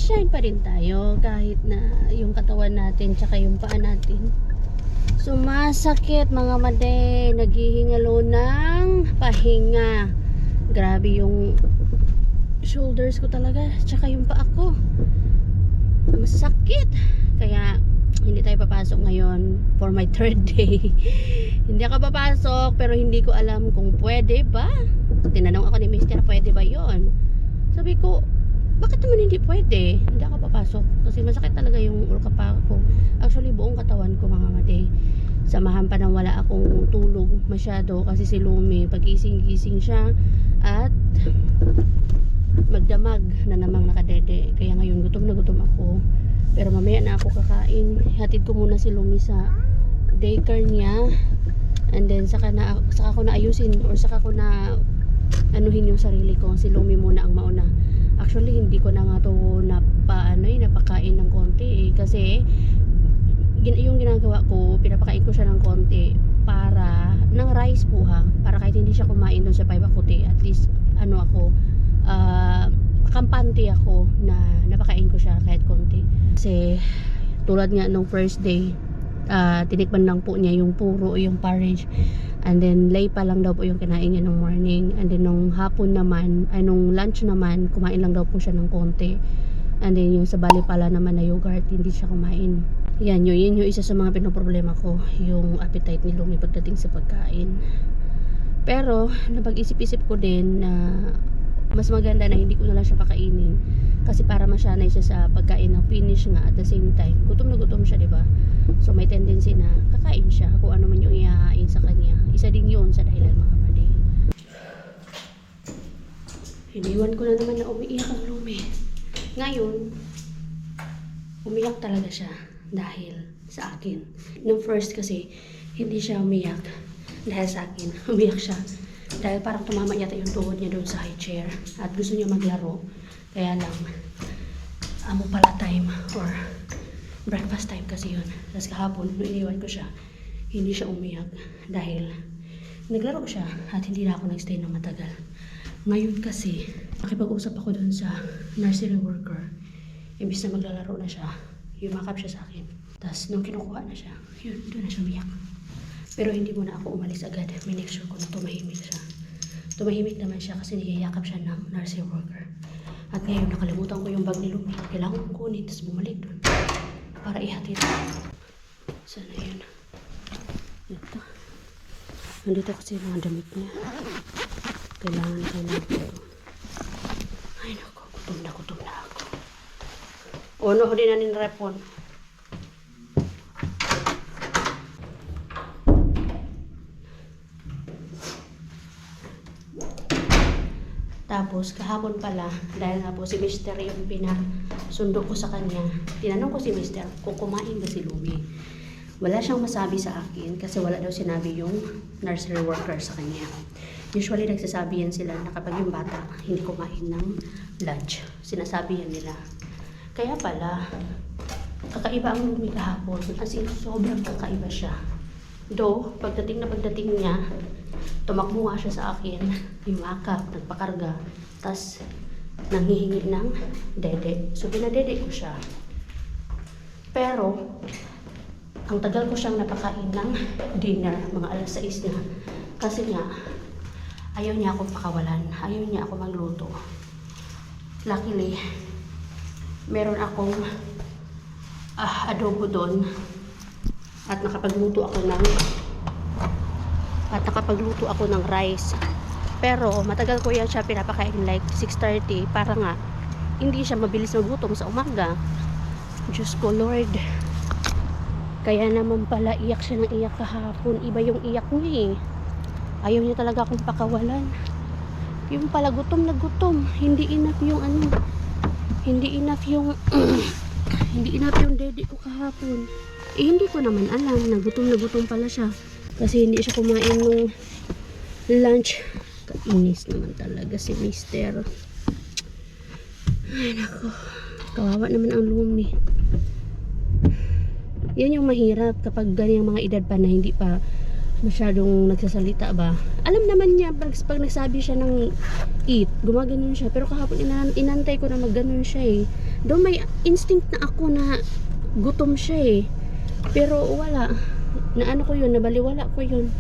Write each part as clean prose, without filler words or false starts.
sunshine pa rin tayo kahit na yung katawan natin tsaka yung paa natin sumasakit mga made. Naghihingalo ng pahinga. Grabe yung shoulders ko talaga tsaka yung paa ko masakit, kaya hindi tayo papasok ngayon for my third day. Hindi ako papasok pero hindi ko alam kung pwede ba. Tinanong ako ni Mr. pwede ba yon. Sabi ko bakit naman hindi pwede, hindi ako papasok kasi masakit talaga yung ulkapa ko. Actually buong katawan ko mga made. Samahan pa nang wala akong tulog masyado kasi si Lumi pagising-gising siya at magdamag na namang nakadede. Kaya ngayon gutom na gutom ako. Pero mamaya na ako kakain. Hatid ko muna si Lumi sa daycare niya. And then saka ko na ayusin or saka ko na anuhin yung sarili ko. Si Lumi muna ang mauna. Actually hindi ko na nga to napakain ng konti kasi yung ginagawa ko, pinapakain ko siya ng konti para ng rice po ha. Para kahit hindi siya kumain doon sa paibakuti, at least kampante ako na napakain ko siya kahit konti. Kasi tulad nga nung first day, tinikman lang po niya yung puro, yung porridge, and then lay pa lang daw po yung kinain niya nung morning, and then nung hapon naman, nung lunch naman, kumain lang daw po siya ng konti, and then yung sa bali pala naman na yogurt, hindi siya kumain. Yun yung isa sa mga pinoproblema ko, yung appetite ni Lumi pagdating sa pagkain. Pero napag-isip-isip ko din na mas maganda na hindi ko na lang siya pakainin kasi para masanay siya sa pagkain ng finish nga. At the same time gutom na gutom siya, diba? So may tendency na kakain siya kung ano man yung ihahain sa kanya. Isa din yun sa dahilan mga mali. Iniwan ko na naman na umiiyak ang Lumi. Ngayon umiyak talaga siya dahil sa akin. Nung first kasi hindi siya umiyak dahil sa akin, umiyak siya dahil parang tumama yata yung tuhod niya doon sa high chair at gusto niya maglaro. Kaya lang amo pala time or breakfast time kasi yun. Tapos kahapon nung iniwan ko siya, hindi siya umiyak dahil naglaro siya at hindi na ako nagstay ng matagal. Ngayon kasi nakipag-usap ako doon sa nursery worker. Imbis na maglalaro na siya, yumakap siya sa akin. Tapos nung kinukuha na siya, yun, doon na siya umiyak. Pero hindi muna ako umalis agad. May make sure ko na tumahimik siya. Tumahimik naman siya kasi niyayakap siya ng nursery worker. At ngayon nakalimutan ko yung bag ni Lumi. Kailangan kong kunin tapos bumalik doon para ihatid. Sana yun. Ito. Nandito kasi yung mga damit niya. Kailangan ko. Ay naku, gutom na ako. Ono ko din na ninrepon. Tapos kahapon pala, dahil nga po si Mr. yung pinasundo ko sa kanya, tinanong ko si Mr. kung kumain ba si Lumi. Wala siyang masabi sa akin kasi wala daw sinabi yung nursery worker sa kanya. Usually nagsasabi yan sila na kapag yung bata hindi kumain ng lunch, sinasabi yan nila. Kaya pala, kakaiba ang Lumi kahapon, as in sobrang kakaiba siya. Though, pagdating niya, tumakbo nga siya sa akin, yumakap, nagpakarga, tas nanghihingi ng dede. So pinadede ko siya. Pero ang tagal ko siyang napakain ng dinner, mga alas 6 na. Kasi nga ayaw niya akong pakawalan, ayaw niya ako magluto. Luckily meron akong adobo doon at nakapagluto ako ng rice. Pero matagal ko yan siya pinapakain, like 6:30, para nga hindi siya mabilis magutom sa umaga. Diyos ko Lord. Kaya naman pala iyak siya ng iyak kahapon. Iba yung iyak niya eh. Ayaw niya talaga akong pakawalan. Yung pala gutom na gutom. Hindi enough yung hindi enough yung dede ko kahapon. Eh hindi ko naman alam na gutom pala siya. Kasi hindi siya kumain ng lunch. Kainis naman talaga si Mister. Ay nako. Kawawa naman ang Lumi. Yan yung mahirap kapag ganyang mga edad pa na hindi pa masyadong nagsasalita ba. Alam naman niya, pag nagsabi siya ng eat, gumaganon siya. Pero kahapon inantay ko na magganon siya eh. Doon may instinct na ako na gutom siya eh. Pero wala. Naano ko yun, nabaliwala ko yun.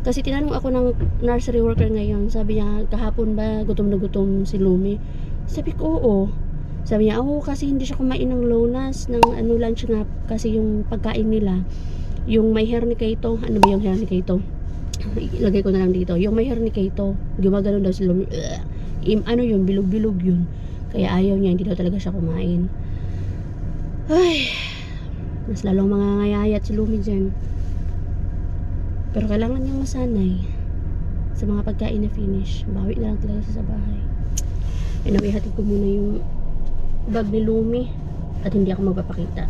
Kasi tinanong ako ng nursery worker ngayon. Sabi niya, kahapon ba gutom na gutom si Lumi? Sabi ko, oo. Sabi niya, kasi hindi siya kumain ng lonas, ng lunch nga. Kasi yung pagkain nila, yung may hernicato, ano ba yung hernicato? Ilagay ko na lang dito. Yung may hernicato, gumagano daw si Lumi. Ano yun, bilog-bilog yun. Kaya ayaw niya, hindi daw talaga siya kumain. Ay, mas lalong mga ngayayat si Lumi dyan. Pero kailangan niyang masanay sa mga pagkain na finish. Bawi na lang talaga sa bahay. Anyway, hatid ko muna yung bag ni Lumi at hindi ako magpapakita.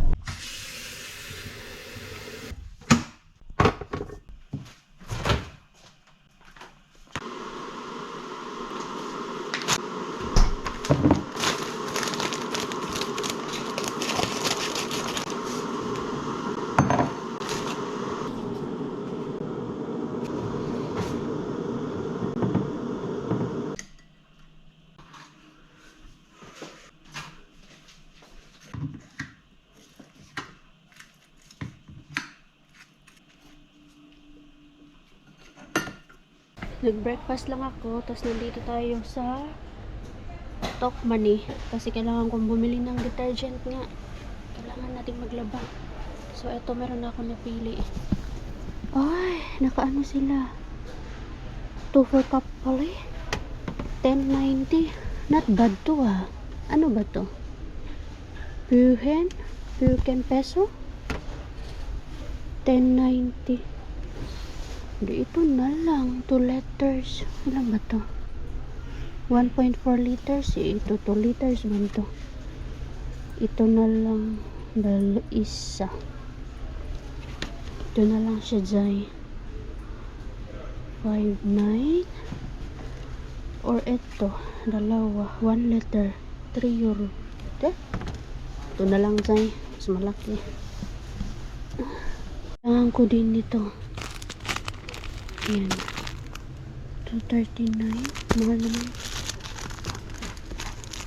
Nag-breakfast lang ako, tapos nandito tayo sa Tokmani kasi kailangan kong bumili ng detergent nga. Kailangan natin maglaba. So eto, meron na ako napili. Ay, nakaano sila. 2 for cup pala eh. 10.90. Not bad to ah. Ano ba to? Puhen peso. 10.90. Hindi, ito na lang. 2 liters. Ilan ba to? 1.4 liters. Ito 2 liters man to. Ito na lang. Isa. Ito na lang siya, Jai. 5.9. Or ito. Dalawa. 1 liter. 3 euro. Ito na lang, Jai. Mas malaki. Kailangan ko din nito. Ayan. 239. Mahal naman.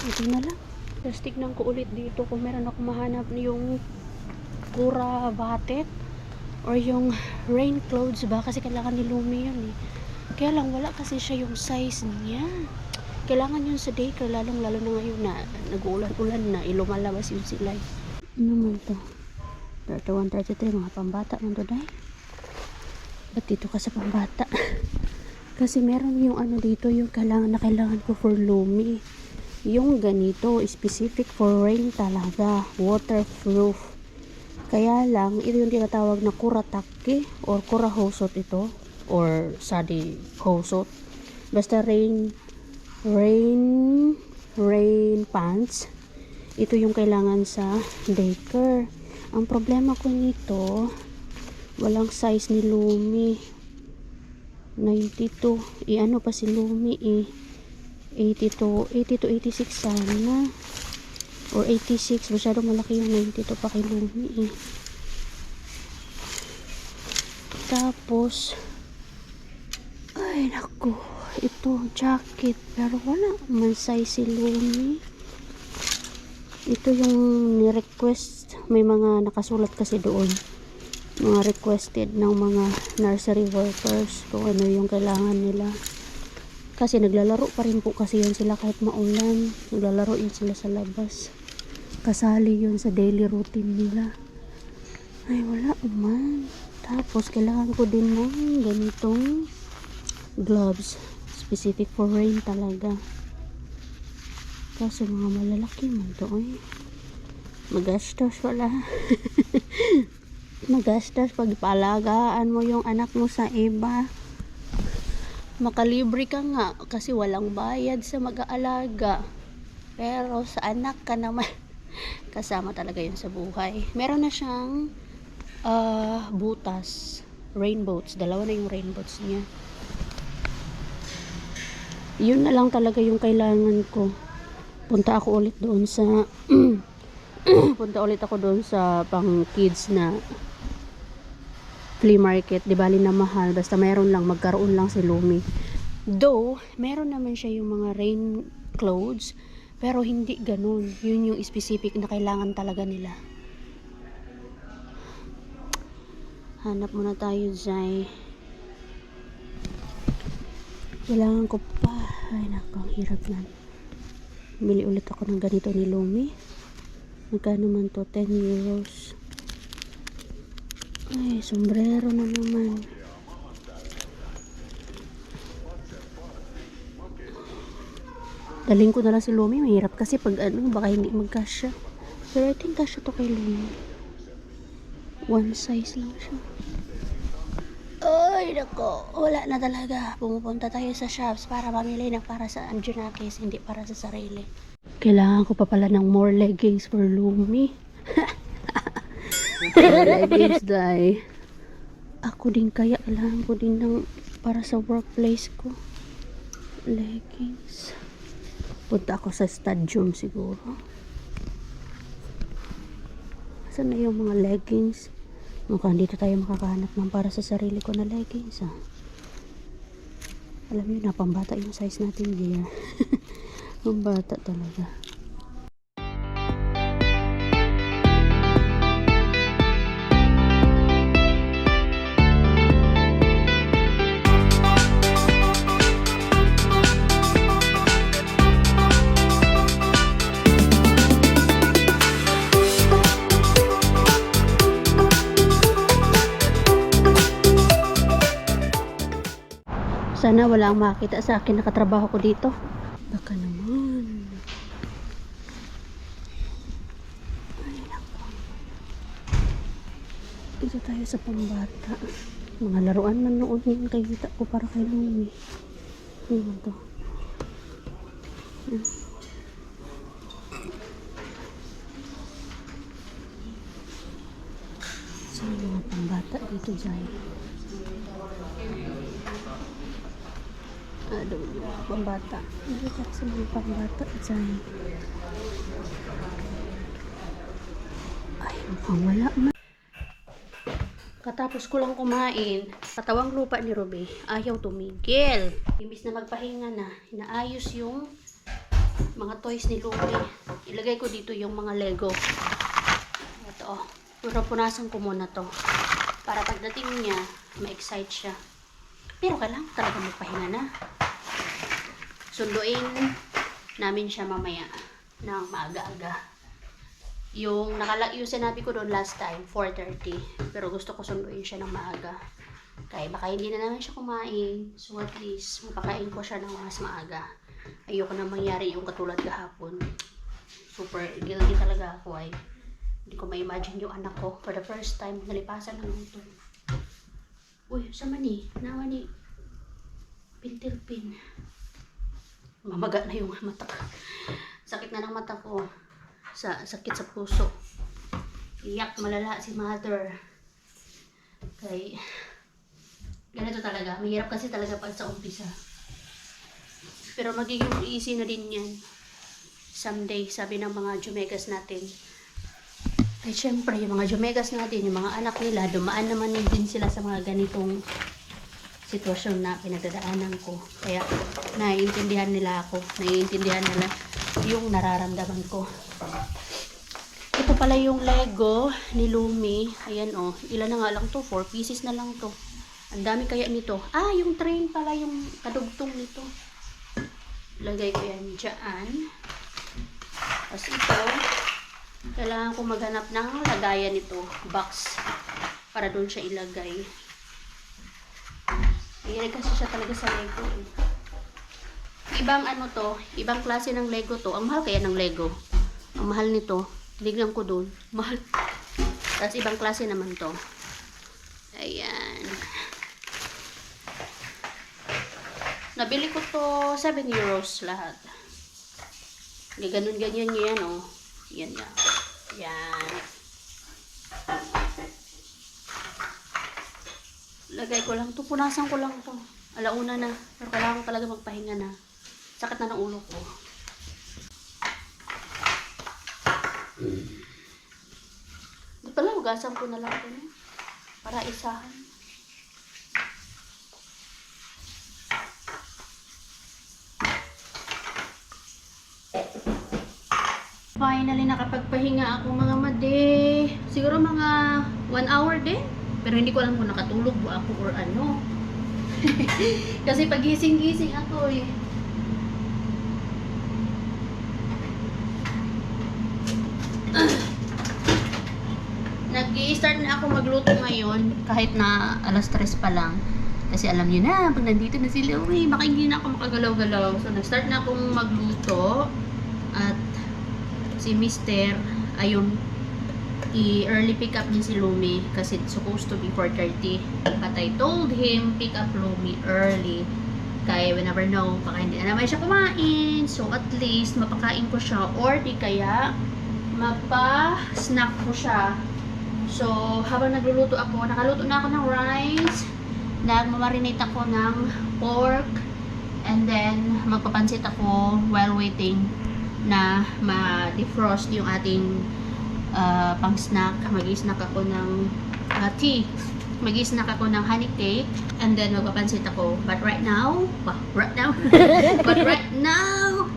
Ito na lang. Tapos tignan ko ulit dito kung meron ako mahanap yung Cura Batet or yung rain clothes ba. Kasi kailangan ni Lumi yun eh. Kaya lang wala kasi siya yung size niya. Kailangan yun sa daycare. Lalo na ngayon na nag-uulan-ulan na. Ilumalabas yun sila. Ano man to? 31, 33. Mga pambata man to dahil. Ba't dito ka sa pambata? Kasi meron yung ano dito, yung kailangan ko for Lumi. Yung ganito, specific for rain talaga. Waterproof. Kaya lang, ito yung tinatawag na kuratake or kurahosot ito. Or sadi hosot. Basta rain pants. Ito yung kailangan sa daycare. Ang problema ko nito, walang size ni Lumi. 92. Ano pa si Lumi eh. 82, 86 sana. Or 86. Masyado malaki yung 92 pa kay Lumi eh. Tapos, ay naku. Ito, jacket. Pero wala man size si Lumi. Ito yung ni-request. May mga nakasulat kasi doon. Mga requested ng mga nursery workers kung ano yung kailangan nila. Kasi naglalaro pa rin po kasi yun sila kahit maulan. Naglalaro yun sila sa labas. Kasali yun sa daily routine nila. Ay, wala man. Tapos, kailangan ko din ng ganitong gloves. Specific for rain talaga. Kaso mga malalaki man to eh. Magastos wala. Magastos pag palagaan mo yung anak mo sa iba. Makalibre ka nga kasi walang bayad sa mag-aalaga. Pero sa anak ka naman kasama talaga yun sa buhay. Meron na siyang butas, rainbows. Dalawa na yung rainbows niya. Yun na lang talaga yung kailangan ko. Punta ako ulit doon sa punta ulit ako doon sa pang kids na flea market, di bali na mahal, basta meron lang, magkaroon lang si Lumi. Though meron naman siya yung mga rain clothes, pero hindi ganun. Yun yung specific na kailangan talaga nila. Hanap muna tayo, Zay. Kailangan ko pa. Ay, nakang hirap na. Bili ulit ako ng ganito ni Lumi. Magkano man to? 10 euros. Ay, sombrero na naman. Daling ko na lang si Lumi. Mahirap kasi pag ano, baka hindi magkasya. Pero I think kasya to kay Lumi. One size lang siya. Ay, nako. Wala na talaga. Pumupunta tayo sa shops para mamili ng para sa Anjunakis, hindi para sa sarili. Kailangan ko pa pala ng more leggings for Lumi. Leggings, dai. Ako din kaya kailangan ko din ng para sa workplace ko. Leggings. Punta ako sa stadium siguro. Saan na yung mga leggings? Mukhang dito tayo makakahanap ng para sa sarili ko na leggings, ha? Alam niyo na, pambata yung size natin here. Pambata talaga. Sana wala ang makita sa akin nakatrabaho ko dito. Baka naman. Ay, nako. Dito tayo sa pambata. Mga laruan man noon yung nakikita ko para kay Lumi. Ano to? Saan yung mga pambata dito dyan? Aduh, pambata. Ano ka sa mga pambata dyan? Ay, mukhang wala man. Katapos ko lang kumain, katawang lupa ni Ruby, ayaw tumigil. Imbis na magpahinga na, inaayos yung mga toys ni Ruby. Ilagay ko dito yung mga Lego. Ito, punasan ko muna to. Para pagdating niya, ma-excite siya. Pero kailangan talaga magpahinga na. Sunduin namin siya mamaya ng maaga-aga. Yung sinabi ko doon last time, 4:30. Pero gusto ko sunduin siya ng maaga. Kaya baka hindi na naman siya kumain. So at least, mapakain ko siya ng mas maaga. Ayoko na mangyari yung katulad kahapon. Super guilty talaga ako ay. Hindi ko ma-imagine yung anak ko. For the first time, nalipasan ng ito. Uy, sama ni? Nawa ni? Pintilpin. Mamaga na yung mata ko. Sakit na ng mata ko. Sakit sa puso. Iyak malala si mother. Kay ganito talaga. Mahirap kasi talaga pag sa umpisa. Pero magiging easy na din yan. Someday, sabi ng mga Jumegas natin. Ay, syempre, yung mga Jumegas natin, yung mga anak nila, dumaan naman din sila sa mga ganitong sitwasyon na pinagdadaanan ko. Kaya, naiintindihan nila ako. Naiintindihan nila yung nararamdaman ko. Ito pala yung Lego ni Lumi. Ayan o. Ilan na nga lang to? 4 pieces na lang to. Ang dami kaya nito. Ah, yung train pala yung kadugtong nito. Lagay ko yan dyan. Tapos ito, kailangan ko maghanap ng lagayan nito. Box. Para doon siya ilagay. Ayan kasi siya talaga sa Lego. Ibang ano to, ibang klase ng Lego to. Ang mahal kaya ng Lego. Ang mahal nito, tinignan ko doon. Mahal. Tapos ibang klase naman to. Ayan. Nabili ko to 7 euros lahat. Ganyan yan, oh. Yan yan. Yan. Lagay ko lang to. Punasan ko lang to. Alauna na. Pero kailangan ko talaga magpahinga na. Sakit na ng ulo ko. Di pala, hugasan ko na lang ito. para isahan. Finally, nakapagpahinga ako mga made. Siguro mga 1 hour din. Pero hindi ko alam kung nakatulog ba ako or ano. Kasi pagising-gising ako eh. Nag-i-start na ako magluto ngayon kahit na alas 3 pa lang. Kasi alam niyo na, pag nandito na sila, uy, baka hindi na ako makagalaw-galaw. So, nag-start na akong magluto. At si Mister, ayun, i-early pick up niya si Lumi kasi it's supposed to be 4:30. But I told him, pick up Lumi early. Kaya we never know, baka hindi na naman siya kumain. So, at least, mapakain ko siya or di kaya, mapa-snack ko siya. So, habang nagluluto ako, nakaluto na ako ng rice, nagmamarinate ako ng pork, and then magpapansit ako while waiting na ma-defrost yung ating pang-snack. Mag-i-snack ako ng tea. Mag-i-snack ako ng honey cake, and then magpapansit ako. But right now,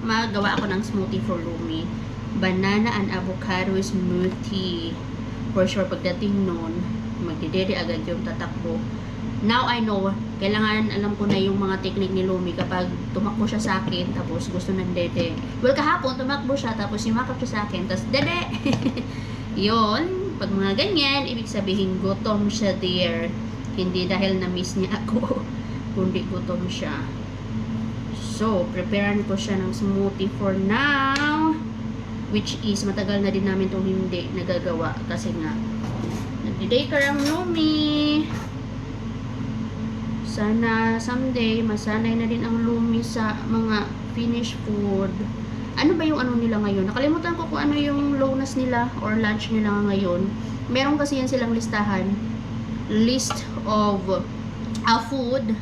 magawa ako ng smoothie for Lumi. Banana and avocado smoothie. For sure, pagdating noon, magdidiri agad yung tatakbo. Now I know, kailangan alam ko na yung mga technique ni Lumi kapag tumakbo siya sa akin, tapos gusto ng dede. Well, kahapon, tumakbo siya, tapos yumakap siya sa akin, tapos dede! Yun, pag mga ganyan, ibig sabihin, gutom siya there. Hindi dahil na-miss niya ako, kundi gutom siya. So, preparean ko siya ng smoothie for now. Which is, matagal na din namin itong hindi nagagawa. Kasi nga, nagdi-daycare ang Lumi. Sana, someday, masanay na din ang Lumi sa mga finished food. Ano ba yung ano nila ngayon? Nakalimutan ko kung ano yung lowness nila or lunch nila ngayon. Meron kasi yan silang listahan. List of food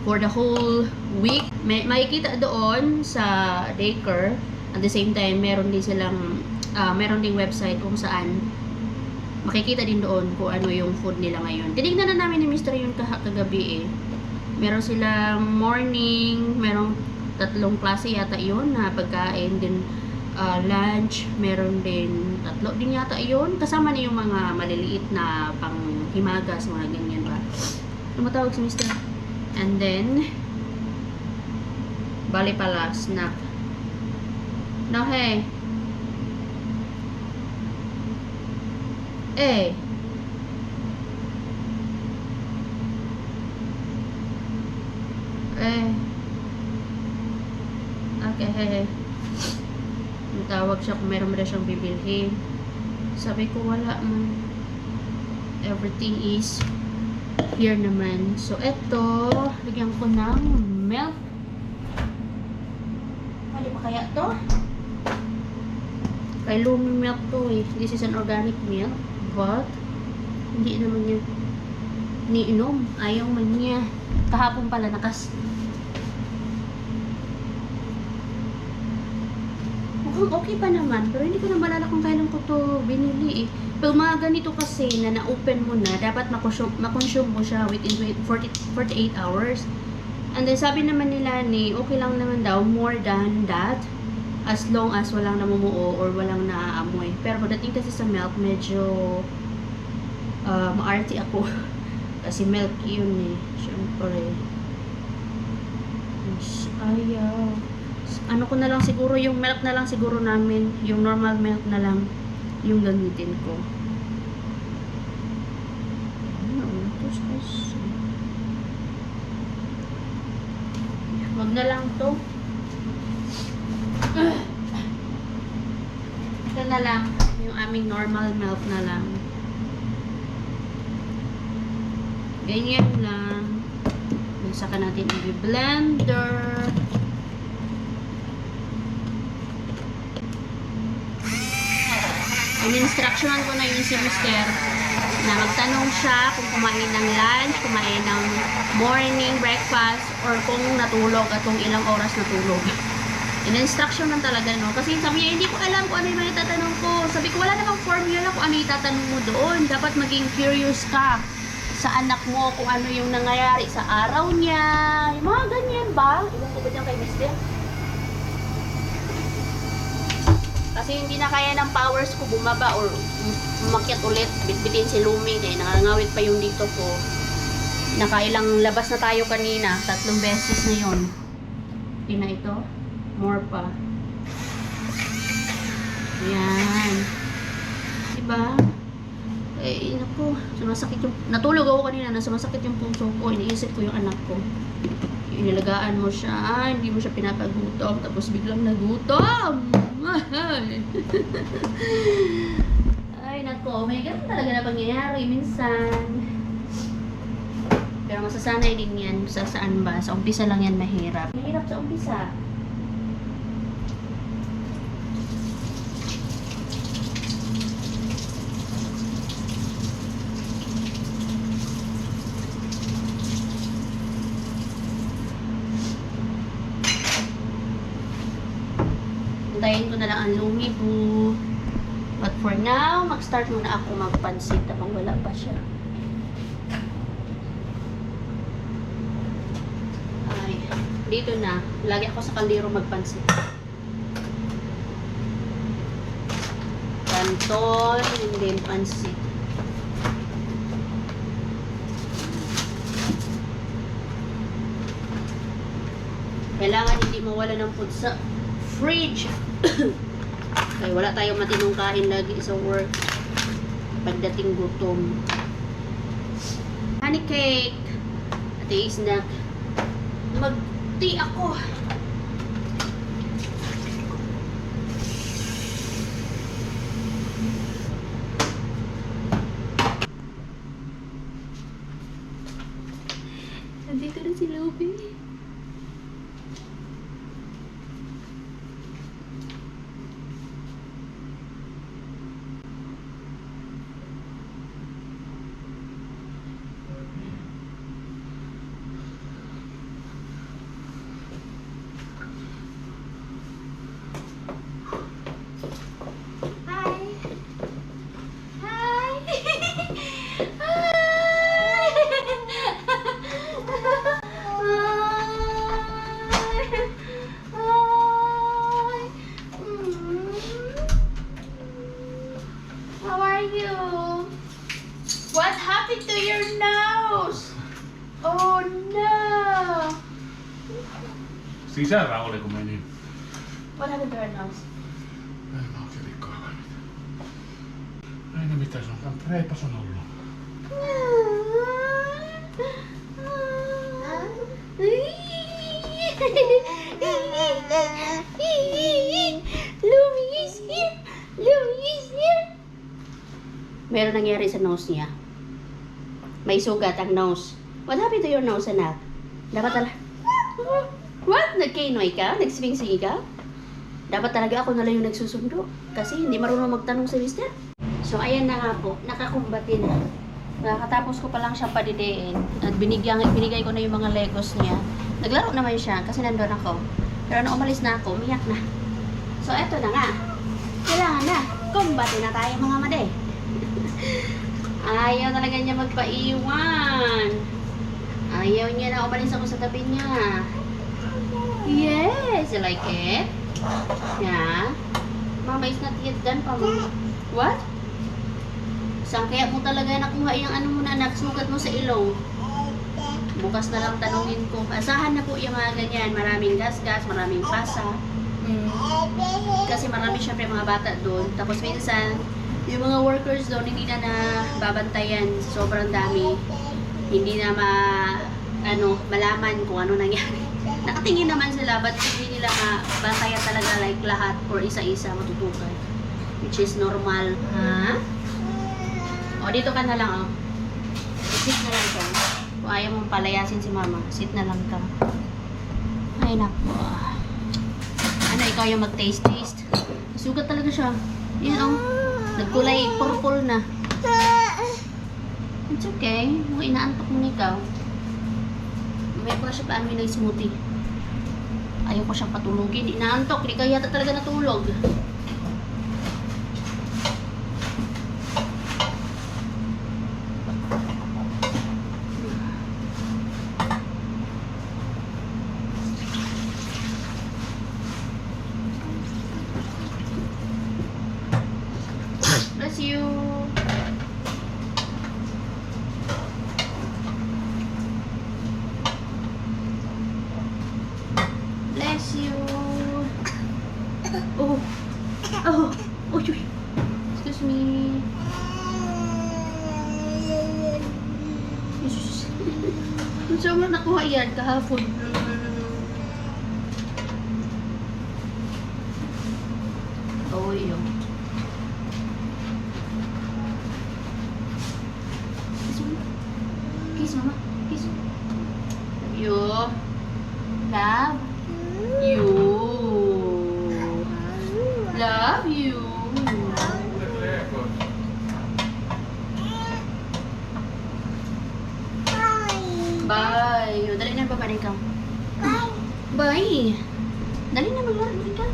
for the whole week. Makikita doon sa daycare. At the same time, meron din silang, meron ding website kung saan makikita din doon kung ano yung food nila ngayon. Tinignan na namin ni Mr. yun kagabi eh. Meron silang morning, merong 3 klase yata yun na pagkain, din lunch, meron din 3 din yata yun. Kasama na yung mga maliliit na panghimagas, mga ganyan ba. Tumatawag si Mr. And then, bali pala, snack. No, hey. Eh. Okay, hey. Tawag siya kung meron siyang bibilhin. Sabi ko, wala man. Everything is here naman. So, eto, lagyan ko ng milk. Pwede pa kaya to? Kay Lumi milk to eh. This is an organic milk. But, hindi naman niya niinom. Ayaw man niya. Kahapon pala mukhang okay pa naman. Pero hindi ko na malala kung kailan ko to binili eh. Pag mga ganito kasi na na-open mo na, dapat makonsume mo siya within 48 hours. And then sabi naman nila ni, okay lang naman daw, more than that. As long as walang namumuo or walang naaamoy. Pero pagdating kasi sa milk, medyo maarti ako. Kasi milk yun eh. Siyempre. Ayaw. Ano ko na lang siguro, yung milk na lang siguro namin. Yung normal milk na lang yung gamitin ko. Wag na lang to. Ito na lang. Yung aming normal milk na lang. Ganyan lang. Saka natin i-blender. In-instructionan ko na yun si Mister na magtanong siya kung kumain ng lunch, kumain ng morning breakfast, or kung natulog at kung ilang oras natulog. In-instruction lang talaga, no? Kasi sabi niya, hindi ko alam kung ano yung itatanong ko. Sabi ko, wala namang formula kung ano itatanong mo doon. Dapat maging curious ka. sa anak mo kung ano yung nangyayari sa araw niya. Yung mga ganyan ba? Iwan ko ba dyan kay Mister? Kasi hindi na kaya ng powers ko bumaba or umakyat ulit. Bitbitin si Lumi. Kaya nangangawit pa yung dito ko. Nakailang labas na tayo kanina. 3 beses na yun. Ina ito. More pa. Yan. Diba? Eh, naku. Sumasakit yung... Natulog ako kanina na sumasakit yung puso ko. Iniisip ko yung anak ko. Inilagaan mo siya. Hindi mo siya pinapagutom. Tapos biglang nagutom. Ay, naku. May ganun talaga na pangyayari minsan. Pero masasanay din yan sa saan ba. Sa umpisa lang yan mahirap. Mahirap sa umpisa. Hintayin ko na lang ang lumibo. But for now, mag-start muna ako magpansit habang wala pa siya. Ay, dito na. Lagi ako sa kaldero magpansit. Canton, and then pansit. Kailangan hindi mawala ng food sa fridge. Ay, wala tayong matinong kain lagi sa work. Pagdating gutom. Honey cake. Ate snack. Mag-tea ako. Nandito na si Luby. What happened to your nose? Oh no! Sisällä oli kun meni. What happened to your nose? Ei mä oikein rikkoilla mitään. Ei ne mitään sanotaan, reipas on ollut. Louie is here! Louie is here! Meron nangyari sa nose niya. May sugat ang nose. What happened to your nose, anak? Dapat talaga... What? Nagkainoy ka? Nagswing-swing ka? Dapat talaga ako na lang yung nagsusundo. Kasi hindi marunong magtanong sa mister. So, ayan na nga po. Nakakumbati na. Nakatapos ko pa lang siya padidiin. At binigay ko na yung mga Legos niya. Naglaro naman siya kasi nandun ako. Pero nung umalis na ako, umiyak na. So, eto na nga. Kailangan na. Kumbati na tayo mga made. Ayaw talaga niya magpaiwan. Ayaw niya na umalis ako sa tabi niya. Yes, you like it? Yeah. Mama is not yet done pa mo. What? Saan kaya mo talaga nakuha yung ano mo na nagsugat mo sa ilong? Bukas na lang tanungin ko. Asahan na po yung mga ganyan. Maraming gas-gas, maraming pasa. Kasi marami syempre mga bata doon. Tapos minsan, yung mga workers doon hindi na babantayan. Sobrang dami. Hindi na malaman kung ano nangyari. Nakatingin naman sila, but hindi nila mabantayan talaga like lahat or isa-isa matutukan. Which is normal. Ha? O, dito ka na lang, oh. Sit na lang ka. Kung ayaw mong palayasin si mama, sit na lang ka. Ay, naku. Ano, ikaw yung mag-taste-taste? Sugat talaga siya. Yan, oh. Nagkulay purple na. It's okay. Kung inaantok mo ikaw. May ko na siya paamin ng smoothie. Ayaw ko siyang patulogin. Inaantok. Hindi ka yata talaga natulog. Bless you. Oh. Oh. Oh, uy. Excuse me. Jesus. Kung saan mo nakuha yan kahapon? Oh, yun. Kiss mo. Kiss, mama. Kiss. Love you. Love you. Love you. Bye. Dali na, babalik ka. Bye. Dali na, maglaro ka.